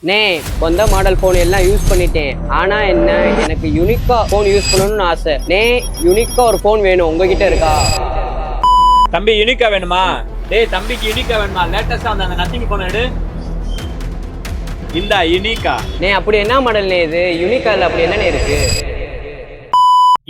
நே வந்த model phone எல்லாம் யூஸ் பண்ணிட்டேன். ஆனா என்ன, எனக்கு யூனிக்கா ஃபோன் யூஸ் பண்ணணும்னு ஆசை. நே யூனிக்கா ஒரு ஃபோன் வேணும், உங்ககிட்ட இருக்கா? தம்பி யூனிக்கா வேணுமா? டேய் தம்பிக்கு யூனிக்கா வேணுமா? லேட்டஸ்டா அந்த நத்திங் போன் எடு. இந்த யூனிக்கா. நே அப்படி என்ன மாடல்னே இது? யூனிக்கால அப்படி என்னன்னு இருக்கு?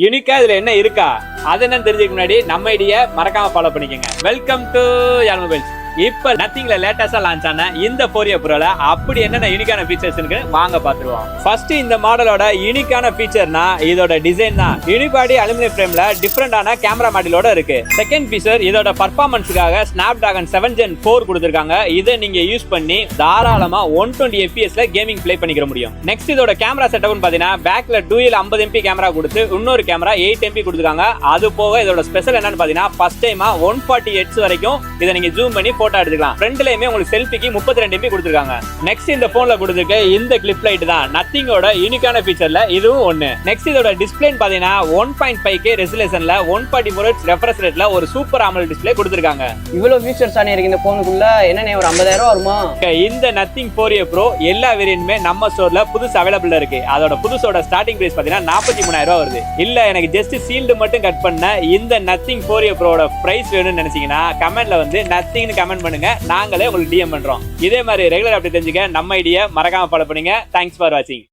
யூனிக்கா இதுல என்ன இருக்கா? அது என்னன்னு தெரிஞ்சுக்க முன்னாடி நம்ம ஐடியா மறக்காம ஃபாலோ பண்ணிக்கோங்க. Welcome to Yaazh mobiles. இப்ப நத்திங்ல லேட்டஸ்டா லான்ச் ஆன இந்த 4A Proல அப்படி என்னென்ன யூனிக்கான ஃபீச்சர்ஸ் இருக்கு வாங்க பாத்துருவோம். ஃபர்ஸ்ட் இந்த மாடலோட யூனிக்கான ஃபீச்சர்னா இதோட டிசைன் தான். யூனிபாடி அலுமினியம் ஃப்ரேம்ல டிஃபரெண்டான கேமரா மாடலோட இருக்கு. செகண்ட் ஃபீச்சர் இதோட பர்ஃபார்மன்ஸ்க்காக Snapdragon 7 Gen 4 கொடுத்திருக்காங்க. இதை நீங்க யூஸ் பண்ணி தாராளமா 120 fps கேமிங் ப்ளே பண்ணிக்க முடியும். நெக்ஸ்ட் இதோட கேமரா செட்டப்னு பாத்தீங்கன்னா பேக்ல டூயல் 50 MP கேமரா கொடுத்து இன்னொரு கேமரா 8 MP கொடுத்திருக்காங்க. அது போக இதோட ஸ்பெஷல் என்னன்னு பாத்தீங்கன்னா ஃபர்ஸ்ட் டைமா 140 Hz வரைக்கும் இதை நீங்க ஜூம் பண்ணி போட்டோ எடுத்துக்கலாம். ஃப்ரண்ட்லயுமே உங்களுக்கு செல்ஃபிக்கு 32 MP கொடுத்திருக்காங்க. நெக்ஸ்ட் இந்த போன்ல கொடுத்திருக்க இந்த கிளிப் லைட் தான் நத்திங்கோட யூனிக்கான ஃபீச்சர்ல இதுவும் ஒன்னு. நெக்ஸ்ட் இதோட டிஸ்ப்ளே பாத்தீங்கன்னா 1.5K ரெசல்யூஷன்ல 144 Hz ரெஃப்ரெஷ் ரேட்ல ஒரு சூப்பர் AMOLED டிஸ்ப்ளே கொடுத்திருக்காங்க. இவ்வளவு ஃபீச்சர்ஸ் ஆனே இருக்கு இந்த போனுக்குள்ள. என்னன்னே ஒரு 50,000 வருமா? இந்த நத்திங் 4A Pro எல்லா வேரியன்ட்மே நம்ம ஸ்டோர்ல புதுசு அவைலபிள் இருக்கு. அதோட புதுசோட ஸ்டார்டிங் பிரைஸ் பாத்தீங்கன்னா 43,000 வருது. இல்ல எனக்கு ஜஸ்ட் சீல்டு மட்டும் கட் பண்ண இந்த நத்திங் 4A Proட பிரைஸ் வேணும்னு நினைச்சீங்கன்னா கமெண்ட்ல வந்து நத்திங்னு கமெண்ட் பண்ணுங்க. நாங்களே உங்களுக்கு DM பண்றோம். இதே மாதிரி ரெகுலர் அப்டேட் தெரிஞ்சுக்க நம்ம ஐடியா மறக்காம ஃபாலோ பண்ணுங்க. தேங்க்ஸ் ஃபார் வாட்சிங்.